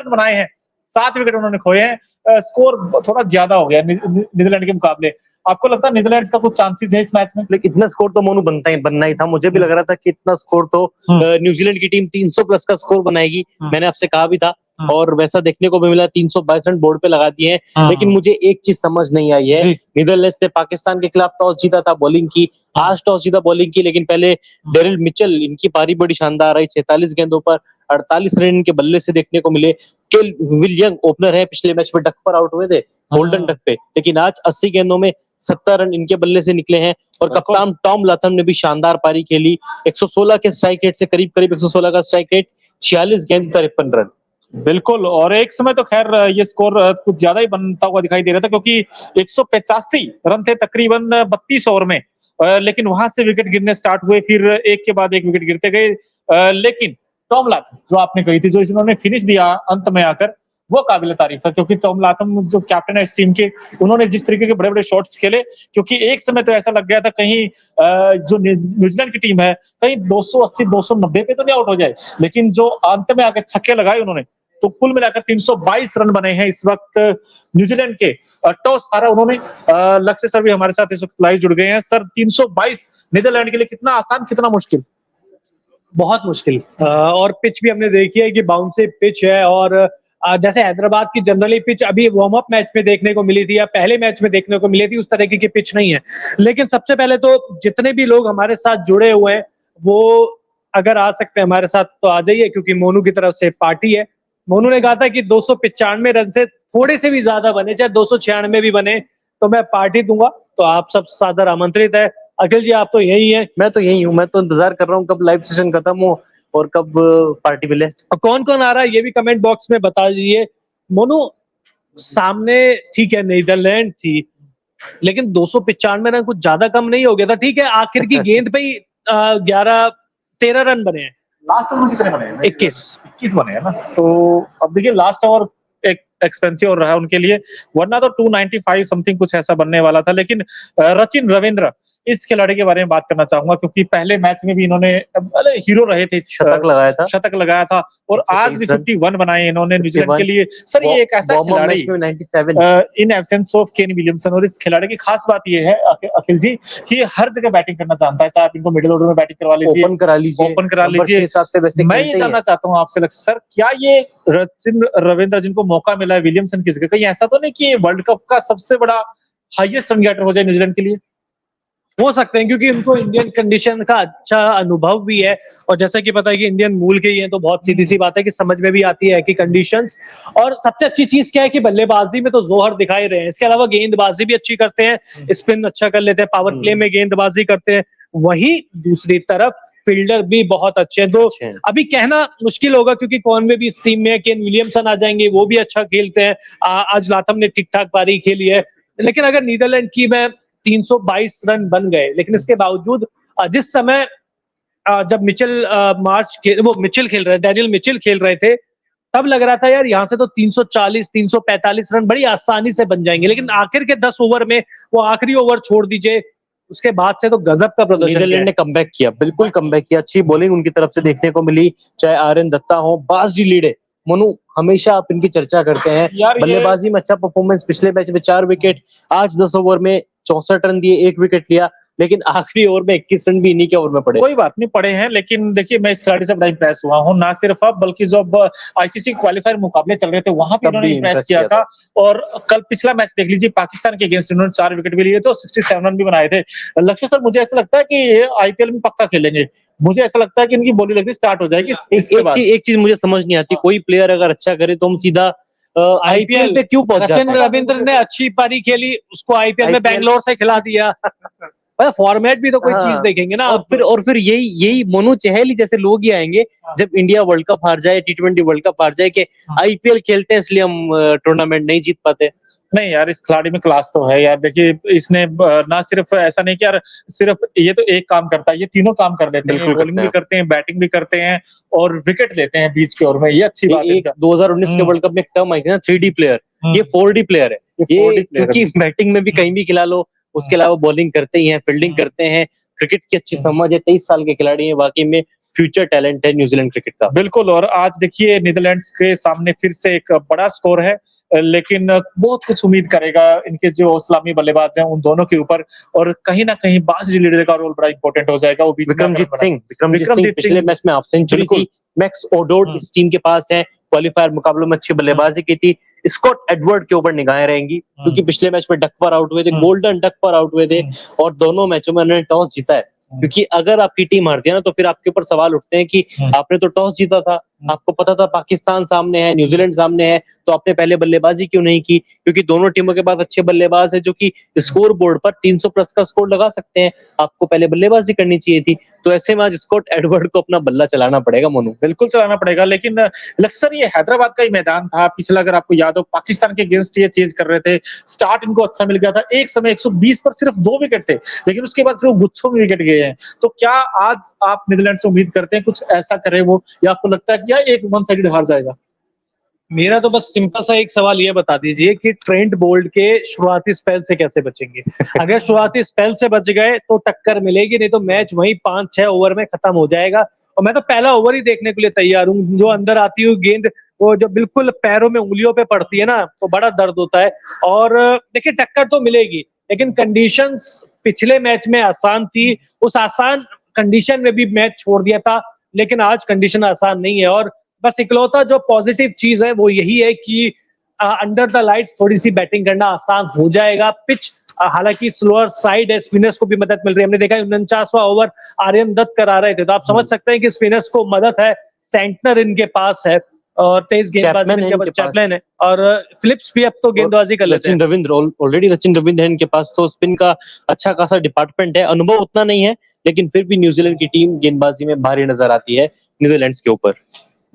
Run बनाए हैं, 7 wicket उन्होंने खोए हैं। स्कोर थोड़ा ज्यादा हो गया नीदरलैंड के मुकाबले। आपको लगता है नीदरलैंड्स का कुछ चांसेस है इस मैच में? लेकिन इतना स्कोर तो मोनू बनना ही था। मुझे भी लग रहा था कि इतना स्कोर तो न्यूजीलैंड की टीम 300 प्लस का स्कोर बनाएगी। मैंने आपसे कहा भी था और वैसा देखने को भी मिला। 322 रन बोर्ड पे लगा दिए हैं। लेकिन मुझे एक चीज समझ नहीं आई है, नीदरलैंड्स ने पाकिस्तान के खिलाफ टॉस जीता था, बॉलिंग की। आज टॉस जीता, बॉलिंग की, लेकिन पहले डेरिल मिचेल, इनकी पारी बड़ी शानदार आई। 46 गेंदों पर 48 रन इनके बल्ले से देखने को मिले। केल विलियम ओपनर है, पिछले मैच में डक पर आउट हुए थे, गोल्डन डक पे, लेकिन आज 80 गेंदों में 70 रन इनके बल्ले से निकले हैं। और कप्तान टॉम लाथम ने भी शानदार पारी खेली। 116 के स्ट्राइक रेट से करीब 116 का स्ट्राइक रेट, 46 गेंद पर 53 रन। बिल्कुल, और एक समय तो खैर ये स्कोर कुछ ज्यादा ही बनता हुआ दिखाई दे रहा था, क्योंकि 185 रन थे तकरीबन 32 ओवर में। लेकिन वहां से विकेट गिरने स्टार्ट हुए, फिर एक के बाद एक विकेट गिरते गए। लेकिन टॉम लाथम जो आपने कही थी, जो इन्होंने फिनिश दिया अंत में आकर, वो काबिल तारीफ है। क्योंकि टॉम लाथम जो कैप्टन है इस टीम के, उन्होंने जिस तरीके के बड़े बड़े शॉट्स खेले, क्योंकि एक समय तो ऐसा लग गया था कहीं जो न्यूजीलैंड की टीम है कहीं 280 290 पे तो नहीं आउट हो जाए, लेकिन जो अंत में आके छक्के लगाए उन्होंने, तो कुल मिलाकर 322 रन बने हैं इस वक्त न्यूजीलैंड के। टॉस हारा उन्होंने। लक्ष्य सर भी हमारे साथ इस वक्त लाइव जुड़ गए हैं। सर, 322 नीदरलैंड के लिए कितना आसान, कितना मुश्किल? बहुत मुश्किल। और पिच भी हमने देखी है कि बाउंसी पिच है, और जैसे हैदराबाद की जनरली पिच अभी वार्म अप मैच में देखने को मिली थी या पहले मैच में देखने को मिली थी, उस तरीके की पिच नहीं है। लेकिन सबसे पहले तो जितने भी लोग हमारे साथ जुड़े हुए हैं, वो अगर आ सकते हैं हमारे साथ तो आ जाइए, क्योंकि मोनू की तरफ से पार्टी है। मोनू ने कहा था कि 295 रन से थोड़े से भी ज्यादा बने, चाहे 296 भी बने, तो मैं पार्टी दूंगा। तो आप सब सादर आमंत्रित है। अखिल जी, आप तो यही हैं। मैं तो यही हूँ। मैं तो इंतजार कर रहा हूँ कब लाइव सेशन खत्म हो और कब पार्टी मिले। और कौन कौन आ रहा है ये भी कमेंट बॉक्स में बता दीजिए। मोनू, सामने ठीक है नीदरलैंड थी, लेकिन 295 रन कुछ ज्यादा कम नहीं हो गया था? ठीक है, आखिर की गेंद पे ही 13 रन बने हैं। लास्ट ओवर कितने बने हैं? 21 बने हैं ना। तो अब देखिए, लास्ट ओवर एक एक्सपेंसिव रहा है उनके लिए, वरना तो 295 समथिंग कुछ ऐसा बनने वाला था। लेकिन रचिन रविंद्र, इस खिलाड़ी के बारे में बात करना चाहूंगा, क्योंकि पहले मैच में भी इन्होंने हीरो रहे थे, शतक लगाया था और आज भी 51 बनाए इन्होंने न्यूजीलैंड के लिए। सर, ये एक ऐसा खिलाड़ी in absence of Kane Williamson, और इस खिलाड़ी की खास बात ये है अखिल जी कि हर जगह बैटिंग करना जानता है। चाहे आप इनको मिडिल ऑर्डर में बैटिंग करवा लीजिए, ओपन करा लीजिए। मैं ये जानना चाहता हूँ आपसे सर, क्या ये रचिन रविंद्र जिनको मौका मिला है विलियमसन की जगह, कहीं ऐसा तो नहीं कि वर्ल्ड कप का सबसे बड़ा हाईएस्ट रन गेटर हो जाए न्यूजीलैंड के लिए? हो सकते हैं, क्योंकि उनको इंडियन कंडीशन का अच्छा अनुभव भी है, और जैसा कि पता है कि इंडियन मूल के ही हैं, तो बहुत सीधी सी बात है कि समझ में भी आती है कि कंडीशंस। और सबसे अच्छी चीज क्या है कि बल्लेबाजी में तो जोहर दिखाई रहे हैं, इसके अलावा गेंदबाजी भी अच्छी करते हैं, स्पिन अच्छा कर लेते हैं, पावर प्ले में गेंदबाजी करते हैं। वहीं दूसरी तरफ फील्डर भी बहुत अच्छे हैं। तो अभी कहना मुश्किल होगा, क्योंकि कॉनवे भी इस टीम में है, केन विलियमसन आ जाएंगे, वो भी अच्छा खेलते हैं। आज लाथम ने ठीक ठाक पारी खेली है। लेकिन अगर नीदरलैंड की मैं 322 रन बन गए, लेकिन इसके बावजूद जिस समय जब मिचेल खेल रहे, डैनियल मिचेल खेल रहे थे, तब लग रहा था यार यहाँ से तो 340 345 रन बड़ी आसानी से बन जाएंगे। लेकिन आखिर के 10 ओवर में, वो आखिरी ओवर छोड़ दीजिए, उसके बाद से तो गजब का प्रदर्शन नीदरलैंड ने कमबैक किया, बिल्कुल कमबैक किया। अच्छी बॉलिंग उनकी तरफ से देखने को मिली, चाहे आर्यन दत्ता हो, बास डी लीडे। मोनू, हमेशा आप इनकी चर्चा करते हैं, बल्लेबाजी में अच्छा परफॉर्मेंस, पिछले मैच में 4 विकेट, आज 10 ओवर में 64 रन दिए, 1 विकेट लिया, लेकिन आखिरी ओवर में 21 रन भी इन्हीं के ओवर में पड़े। कोई बात नहीं, पड़े हैं, लेकिन देखिए मैं इस खिलाड़ी से बड़ा इंप्रेस हुआ हूँ, ना सिर्फ अब बल्कि जब आईसीसी क्वालिफायर मुकाबले चल रहे थे वहां पे इन्होंने इंप्रेस किया था। और कल पिछला मैच देख लीजिए, पाकिस्तान के अगेंस्ट इन्होंने 4 विकेट भी लिए थे और 67 रन भी बनाए थे। लक्ष्य सर, मुझे ऐसा लगता है कि आईपीएल में पक्का खेलेंगे। मुझे ऐसा लगता है कि इनकी बॉलिंग लगनी स्टार्ट हो जाएगी। एक चीज मुझे समझ नहीं आती, कोई प्लेयर अगर अच्छा करे तो हम सीधा आईपीएल पे क्यों पहुंच जाते हैं? रचिन रविंद्र ने अच्छी पारी खेली, उसको आईपीएल में बैंगलोर से खिला दिया। फॉर्मेट भी तो कोई चीज देखेंगे ना। और फिर यही मोनू चहल जैसे लोग ही आएंगे जब इंडिया वर्ल्ड कप हार जाए, T20 वर्ल्ड कप हार जाए, कि आईपीएल खेलते हैं इसलिए हम टूर्नामेंट नहीं जीत पाते। नहीं यार, इस खिलाड़ी में क्लास तो है यार। देखिए, इसने ना सिर्फ ऐसा नहीं कि यार सिर्फ ये तो एक काम करता है, ये तीनों काम कर देते हैं, बॉलिंग भी करते हैं, बैटिंग भी करते हैं और विकेट लेते हैं बीच के ओवर में। ये अच्छी बात है। 2019 के वर्ल्ड कप में एक टर्म आई थी ना, 3D प्लेयर, ये 4D प्लेयर है। ये क्योंकि बैटिंग में भी कहीं भी खिला लो, उसके अलावा बॉलिंग करते ही हैं, फील्डिंग करते हैं, क्रिकेट की अच्छी समझ है, 23 साल के खिलाड़ी हैं, वाकई में फ्यूचर टैलेंट है न्यूजीलैंड क्रिकेट का। बिल्कुल, और आज देखिए नीदरलैंड्स के सामने फिर से एक बड़ा स्कोर है, लेकिन बहुत कुछ उम्मीद करेगा इनके जो इस्लामी बल्लेबाज हैं उन दोनों के ऊपर, और कहीं ना कहीं बाज लीडर का रोल बड़ा इंपॉर्टेंट हो जाएगा। वो बीच में विक्रमजीत सिंह पिछले मैच में हाफ सेंचुरी थी। मैक्स ओडोड इस टीम के पास है, क्वालिफायर मुकाबलों में अच्छी बल्लेबाजी की थी। स्कॉट एडवर्ड के ऊपर निगाहें रहेंगी क्योंकि पिछले मैच में डक पर आउट हुए थे, गोल्डन डक पर आउट हुए थे, और दोनों मैचों में उन्होंने टॉस जीता है। क्योंकि अगर आपकी टीम हारती है ना तो फिर आपके ऊपर सवाल उठते हैं कि आपने तो टॉस जीता था, आपको पता था पाकिस्तान सामने है, न्यूजीलैंड सामने है, तो आपने पहले बल्लेबाजी क्यों नहीं की? क्योंकि दोनों टीमों के पास अच्छे बल्लेबाज है जो कि स्कोर बोर्ड पर 300 प्लस का स्कोर लगा सकते हैं। आपको पहले बल्लेबाजी करनी चाहिए थी। तो ऐसे में आज स्कॉट एडवर्ड को अपना बल्ला चलाना पड़ेगा मोनू। बिल्कुल चलाना पड़ेगा, लेकिन लक्सर ये हैदराबाद का ही मैदान था पिछला, अगर आपको याद हो पाकिस्तान के अगेंस्ट ये चेज कर रहे थे। स्टार्ट इनको अच्छा मिल गया था, एक समय 120 पर सिर्फ 2 विकेट थे, लेकिन उसके बाद फिर वो गुच्छों में विकेट गए हैं। तो क्या आज आप नीदरलैंड से उम्मीद करते हैं कुछ ऐसा करे वो, या आपको लगता है कि या एक वन साइडेड हार जाएगा? मेरा तो बस सिंपल सा एक सवाल ये बता दीजिए कि ट्रेंट बोल्ट के शुरुआती स्पेल से कैसे बचेंगे? अगर शुरुआती स्पेल से बच गए तो टक्कर मिलेगी, नहीं तो मैच वहीं 5-6 ओवर में खत्म हो जाएगा। और मैं तो पहला ओवर ही देखने के लिए तैयार हूँ। जो अंदर आती हुई गेंद वो जो बिल्कुल पैरों में उंगलियों पे पड़ती है ना, तो बड़ा दर्द होता है। और देखिए टक्कर तो मिलेगी, लेकिन कंडीशंस पिछले मैच में आसान थी, उस आसान कंडीशन में भी मैच छोड़ दिया था, लेकिन आज कंडीशन आसान नहीं है। और बस इकलौता जो पॉजिटिव चीज है वो यही है कि अंडर द लाइट्स थोड़ी सी बैटिंग करना आसान हो जाएगा। पिच हालांकि स्लोअर साइड है, स्पिनर्स को भी मदद मिल रही है। हमने देखा 49वां ओवर आर्यन दत्त करा रहे थे, तो आप समझ सकते हैं कि स्पिनर्स को मदद है। सेंटनर इनके पास है और तेज गेंदबाजी चैपमैन है, और फिलिप्स भी अब तो गेंदबाजी कर लेते हैं। ऑलरेडी सचिन रविंद्र है इनके पास, तो स्पिन का अच्छा खासा डिपार्टमेंट है। अनुभव उतना नहीं है, लेकिन फिर भी न्यूजीलैंड की टीम गेंदबाजी में भारी नजर आती है नीदरलैंड्स के ऊपर।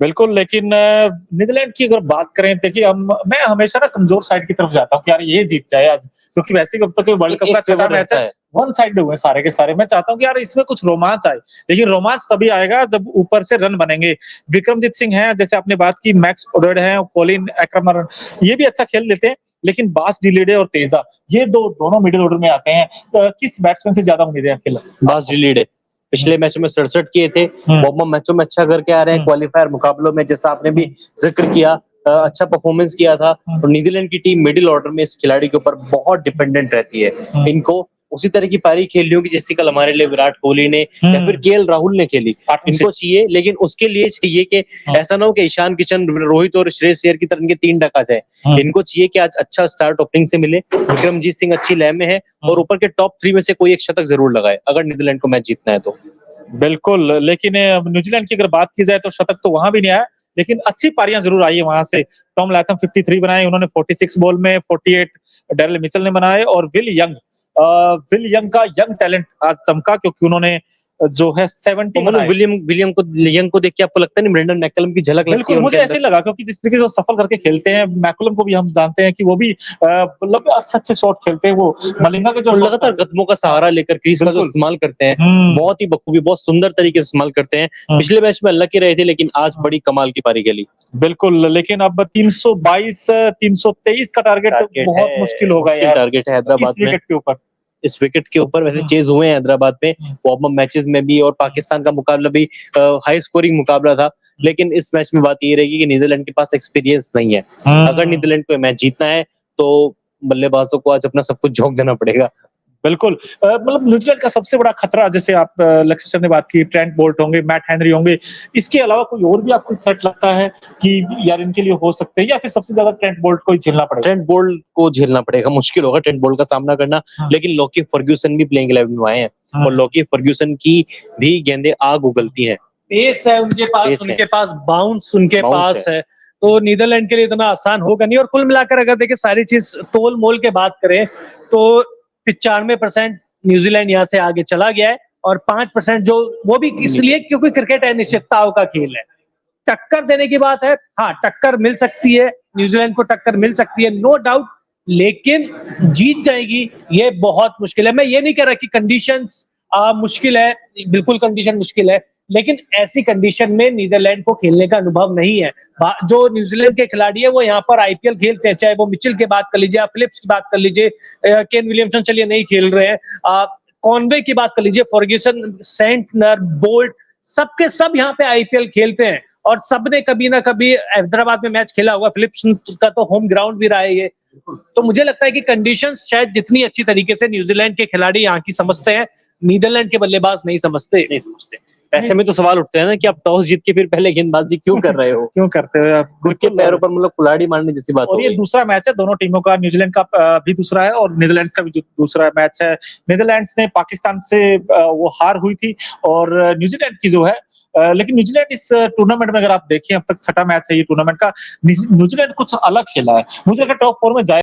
बिल्कुल, लेकिन नीदरलैंड की अगर बात करें, देखिए मैं हमेशा ना कमजोर साइड की तरफ जाता हूँ कि यार ये जीत जाए आज, क्योंकि वैसे भी अब तक वर्ल्ड कप का छठा मैच है, वन साइड हुए सारे के सारे। मैं चाहता हूँ कि यार इसमें कुछ रोमांच आए, लेकिन रोमांच तभी आएगा जब ऊपर से रन बनेंगे। विक्रमजीत सिंह है, जैसे आपने बात की, मैक्स ओडोड है, कॉलिन एक्रमर, ये भी अच्छा खेल लेते हैं, लेकिन बास डिलिडे और तेजा ये दोनों मिडिल ऑर्डर में आते हैं। किस बैट्समैन से ज्यादा उम्मीदें हैं? बास डिलिडे पिछले मैचों में 67 किए थे, वार्म मैचों में अच्छा करके आ रहे हैं, क्वालिफायर मुकाबलों में जैसा आपने भी जिक्र किया अच्छा परफॉर्मेंस किया था। और नीदरलैंड की टीम मिडिल ऑर्डर में इस खिलाड़ी के ऊपर बहुत डिपेंडेंट रहती है। इनको उसी तरह की पारी खेलनी होगी जैसे कल हमारे लिए विराट कोहली ने या फिर केएल राहुल ने खेली। इनको चाहिए, लेकिन उसके लिए चाहिए कि ऐसा ना हो कि ईशान किशन, रोहित और श्रेयस अय्यर की तरह इनके 3 डका जाए। इनको चाहिए कि आज अच्छा स्टार्ट ओपनिंग से मिले, विक्रमजीत सिंह अच्छी लय में है, और ऊपर के टॉप 3 में से कोई एक शतक जरूर लगाए अगर नीदरलैंड को मैच जीतना है तो। बिल्कुल, लेकिन न्यूजीलैंड की अगर बात की जाए तो शतक तो वहां भी नहीं आया, लेकिन अच्छी पारियां जरूर आई है वहां से। टॉम लैथम 53 बनाए उन्होंने 46 बॉल में, 48 डेरिल मिचेल ने बनाए, और विल यंग का यंग टैलेंट आज चमका, क्योंकि उन्होंने जो है 70 बनाए। विलियम को देख के आपको लगता नहीं ब्रेंडन मैकलम की झलक लगती है? मुझे ऐसे ही लगा, क्योंकि जिस तरीके से सफल करके खेलते हैं, मैकलम को भी हम जानते हैं कि वो भी मतलब अच्छे शॉट खेलते हैं। वो मलिंगा के जो लगातार कदमों का सहारा लेकर क्रीज का जो इस्तेमाल करते हैं, बहुत ही बखूबी, बहुत सुंदर तरीके से इस्तेमाल करते हैं। पिछले मैच में अल्लाह की रहे थे, लेकिन आज बड़ी कमाल की पारी खेली। बिल्कुल, लेकिन अब 322 323 का टारगेट बहुत मुश्किल होगा यार, टारगेट है हैदराबाद में के ऊपर। इस विकेट के ऊपर वैसे चेज हुए हैं हैदराबाद में वार्म अप मैचेस में भी, और पाकिस्तान का मुकाबला भी हाई स्कोरिंग मुकाबला था। लेकिन इस मैच में बात ये रहेगी कि नीदरलैंड के पास एक्सपीरियंस नहीं है। अगर नीदरलैंड को मैच जीतना है तो बल्लेबाजों को आज अपना सब कुछ झोंक देना पड़ेगा। बिल्कुल, मतलब न्यूजीलैंड का सबसे बड़ा खतरा, जैसे आप लक्ष्य सर ने बात की, ट्रेंट बोल्ट होंगे, मैट हेनरी होंगे, इसके अलावा कोई और भी आपको थ्रेट लगता है कि यार इनके लिए हो सकते हैं, या फिर सबसे ज्यादा ट्रेंट बोल्ट को ही झेलना पड़ेगा? ट्रेंट बोल्ट को झेलना पड़ेगा, मुश्किल होगा ट्रेंट बोल्ट का सामना करना। लेकिन लॉकी फर्ग्यूसन भी प्लेइंग 11 में आए हैं, और लॉकी फर्ग्यूसन की भी गेंदें आग उगलती हैं। पेस है उनके पास बाउंस उनके पास है, तो नीदरलैंड के लिए इतना आसान होगा नहीं। और कुल मिलाकर अगर देखिए सारी चीज तोल मोल के बात करें तो 95% न्यूजीलैंड यहाँ से आगे चला गया है, और 5% जो वो भी इसलिए क्योंकि क्रिकेट अनिश्चितताओं का खेल है। टक्कर देने की बात है, हाँ टक्कर मिल सकती है, न्यूजीलैंड को टक्कर मिल सकती है, नो डाउट, लेकिन जीत जाएगी ये बहुत मुश्किल है। मैं ये नहीं कह रहा कि कंडीशंस मुश्किल है, बिल्कुल कंडीशन मुश्किल है, लेकिन ऐसी कंडीशन में नीदरलैंड को खेलने का अनुभव नहीं है। जो न्यूजीलैंड के खिलाड़ी है वो यहाँ पर आईपीएल खेलते हैं, चाहे वो मिचेल की बात कर लीजिए, आप फिलिप्स की बात कर लीजिए, केन विलियमसन चलिए नहीं खेल रहे हैं, कॉनवे की बात कर लीजिए, फर्ग्यूसन, सेंटनर, बोल्ट, सबके सब यहाँ पे आईपीएल खेलते हैं और सबने कभी ना कभी हैदराबाद में मैच खेला हुआ। फिलिप्स का तो होम ग्राउंड भी रहा है ये। तो मुझे लगता है कि कंडीशंस शायद जितनी अच्छी तरीके से न्यूजीलैंड के खिलाड़ी यहाँ की समझते हैं, नीदरलैंड के बल्लेबाज नहीं समझते। ऐसे में तो सवाल उठते हैं ना कि आप टॉस जीत के फिर पहले गेंदबाजी क्यों कर रहे हो? क्यों करते हो आप? खुद के पैरों पर मतलब कुल्हाड़ी मारने जैसी बात हो और ये गई। दूसरा मैच है दोनों टीमों का, न्यूजीलैंड का भी दूसरा है और नीदरलैंड्स का भी दूसरा मैच है। नीदरलैंड्स ने पाकिस्तान से वो हार हुई थी और न्यूजीलैंड की जो है लेकिन न्यूजीलैंड इस टूर्नामेंट में अगर आप देखें अब तक छठा मैच है ये टूर्नामेंट का, न्यूजीलैंड कुछ अलग खेला है। मुझे लगता है टॉप 4 में जाए